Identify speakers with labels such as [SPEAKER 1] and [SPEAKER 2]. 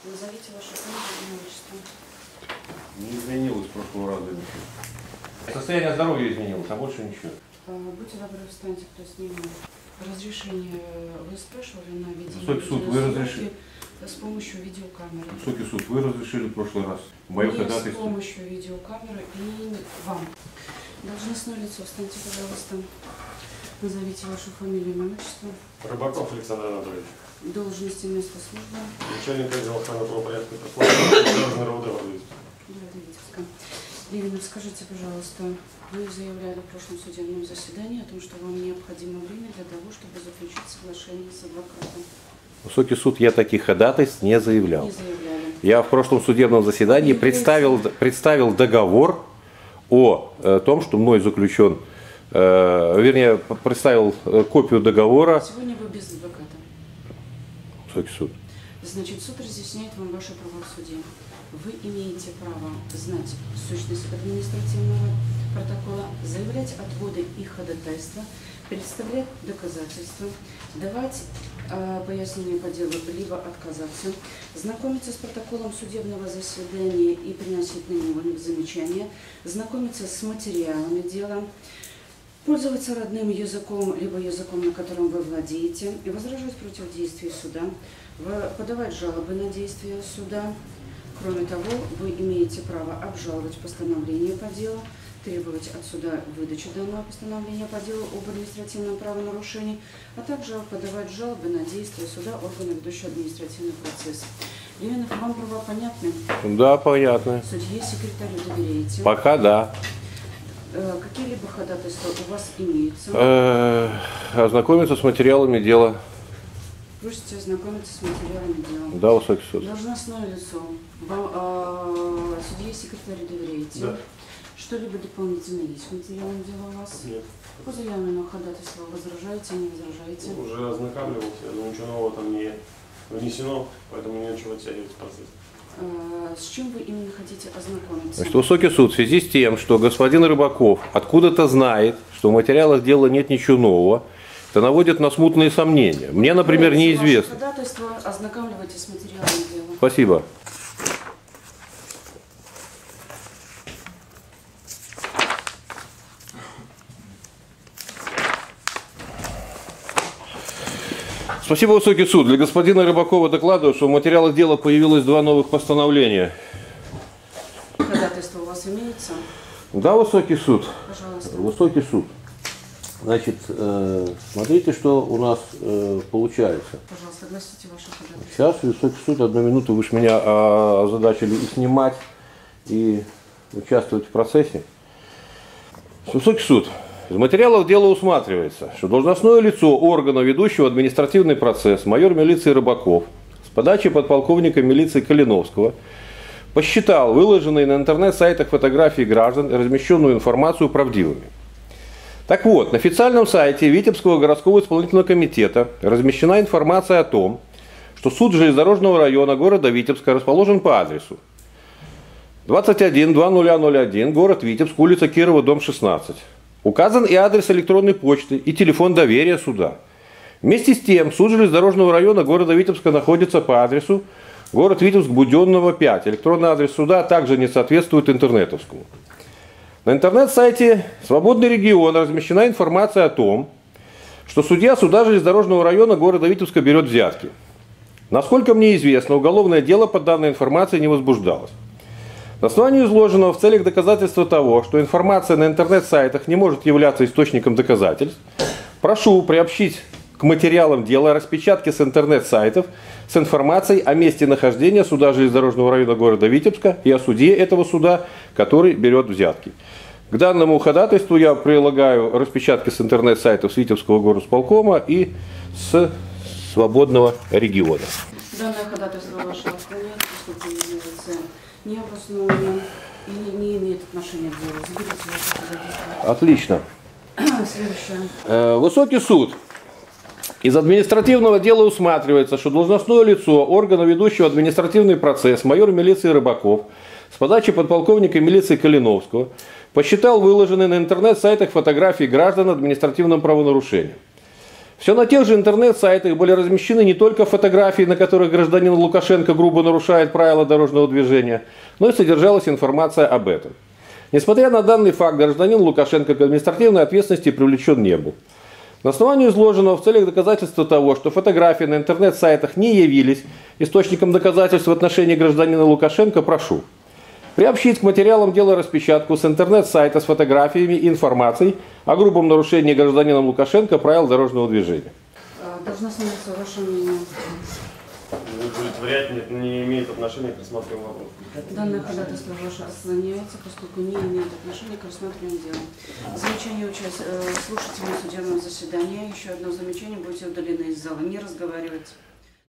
[SPEAKER 1] Назовите ваше фамилию и отчество.
[SPEAKER 2] Не изменилось с прошлого раза ничего. Состояние здоровья изменилось, а больше ничего.
[SPEAKER 1] Будьте добры, встаньте, кто снимает. Разрешение вы спрашивали на видео?
[SPEAKER 2] Высокий суд, вы разрешили?
[SPEAKER 1] С помощью видеокамеры.
[SPEAKER 2] Высокий суд, вы разрешили в прошлый раз мое ходатайство?
[SPEAKER 1] С помощью видеокамеры и вам. Должностное лицо, встаньте, пожалуйста. Назовите вашу фамилию и отчество.
[SPEAKER 3] Рыбаков Александр Анатольевич.
[SPEAKER 1] Должность и место службы.
[SPEAKER 3] Начальник отдела охраны правопорядка и профилактики РОВД
[SPEAKER 1] Витебска. Левинов, скажите, пожалуйста, вы заявляли в прошлом судебном заседании о том, что вам необходимо время для того, чтобы заключить соглашение с адвокатом.
[SPEAKER 2] Высокий суд, я таких ходатайств не заявлял.
[SPEAKER 1] Не заявляли.
[SPEAKER 2] Я в прошлом судебном заседании представил договор о том, что мной заключен, вернее, представил копию договора.
[SPEAKER 1] Сегодня вы без адвоката.
[SPEAKER 2] Высокий суд.
[SPEAKER 1] Значит, суд разъясняет вам ваши права в суде. Вы имеете право знать сущность административного протокола, заявлять отводы и ходатайства, представлять доказательства, давать пояснения по делу, либо отказаться, знакомиться с протоколом судебного заседания и приносить на него замечания, знакомиться с материалами дела, пользоваться родным языком, либо языком, на котором вы владеете, и возражать против действий суда, подавать жалобы на действия суда. Кроме того, вы имеете право обжаловать постановление по делу, требовать от суда выдачи данного постановления по делу об административном правонарушении, а также подавать жалобы на действия суда органов, ведущих административный процесс. Левинов, вам права понятны?
[SPEAKER 2] Да, понятно.
[SPEAKER 1] Судье, секретарю доверяете?
[SPEAKER 2] Пока да.
[SPEAKER 1] Какие-либо ходатайства у вас имеются?
[SPEAKER 2] Ознакомиться с материалами дела.
[SPEAKER 1] Просите ознакомиться с материалами дела.
[SPEAKER 2] Да, высокий суд.
[SPEAKER 1] Должностное лицо. Вам судье и секретарю доверяете?
[SPEAKER 3] Да.
[SPEAKER 1] Что-либо дополнительно есть в материале дела у вас?
[SPEAKER 3] Нет.
[SPEAKER 1] По заявленному ходатайству возражаете, не возражаете?
[SPEAKER 3] Уже ознакомливался, но ничего нового там не внесено, поэтому не нечего оттягивать процесс.
[SPEAKER 1] С чем вы именно хотите ознакомиться?
[SPEAKER 2] Значит, высокий суд в связи с тем, что господин Рыбаков откуда-то знает, что в материалах дела нет ничего нового, это наводит на смутные сомнения. Мне, например, неизвестно.
[SPEAKER 1] Ваше ходатайство, ознакомливайтесь с материалами дела.
[SPEAKER 2] Спасибо. Спасибо, высокий суд. Для господина Рыбакова докладываю, что в материалах дела появилось 2 новых постановления.
[SPEAKER 1] Ходатайство у вас имеется?
[SPEAKER 2] Да, высокий суд.
[SPEAKER 1] Пожалуйста.
[SPEAKER 2] Высокий суд. Значит, смотрите, что у нас получается.
[SPEAKER 1] Пожалуйста, огласите ваше ходатайство.
[SPEAKER 2] Сейчас, высокий суд, 1 минуту, вы же меня озадачили и снимать, и участвовать в процессе. Высокий суд. Из материалов дела усматривается, что должностное лицо органа, ведущего административный процесс, майор милиции Рыбаков, с подачи подполковника милиции Калиновского, посчитал выложенные на интернет-сайтах фотографии граждан и размещенную информацию правдивыми. Так вот, на официальном сайте Витебского городского исполнительного комитета размещена информация о том, что суд железнодорожного района города Витебска расположен по адресу 21-0001, город Витебск, улица Кирова, дом 16. Указан и адрес электронной почты, и телефон доверия суда. Вместе с тем, суд железнодорожного района города Витебска находится по адресу город Витебск, Буденного, 5. Электронный адрес суда также не соответствует интернетовскому. На интернет-сайте «Свободный регион» размещена информация о том, что судья суда железнодорожного района города Витебска берет взятки. Насколько мне известно, уголовное дело по данной информации не возбуждалось. На основании изложенного в целях доказательства того, что информация на интернет-сайтах не может являться источником доказательств, прошу приобщить к материалам дела распечатки с интернет-сайтов с информацией о месте нахождения суда железнодорожного района города Витебска и о судье этого суда, который берет взятки. К данному ходатайству я прилагаю распечатки с интернет-сайтов с Витебского горосполкома и с Свободного региона.
[SPEAKER 1] Данное ходатайство ваше отклоняется, поскольку является необоснованным и не имеет отношения к делу. Заберите ваше ходатайство.
[SPEAKER 2] Отлично.
[SPEAKER 1] Следующее.
[SPEAKER 2] Высокий суд. Из административного дела усматривается, что должностное лицо органа, ведущего административный процесс, майор милиции Рыбаков, с подачи подполковника милиции Калиновского, посчитал выложенные на интернет-сайтах фотографии граждан административным правонарушением. Все на тех же интернет-сайтах были размещены не только фотографии, на которых гражданин Лукашенко грубо нарушает правила дорожного движения, но и содержалась информация об этом. Несмотря на данный факт, гражданин Лукашенко к административной ответственности привлечен не был. На основании изложенного в целях доказательства того, что фотографии на интернет-сайтах не явились источником доказательств в отношении гражданина Лукашенко, прошу приобщить к материалам дела распечатку с интернет-сайта с фотографиями и информацией о грубом нарушении гражданином Лукашенко правил дорожного движения.
[SPEAKER 1] Должностное лицо, ваше мнение.
[SPEAKER 3] Удовлетворять не имеет отношения к рассматриваемому вопросу.
[SPEAKER 1] Данное ходатайство ваше отклоняется, поскольку не имеет отношения к рассматриваемому делу. Замечание слушателей судебного заседания. Еще одно замечание. Будете удалены из зала. Не разговаривать.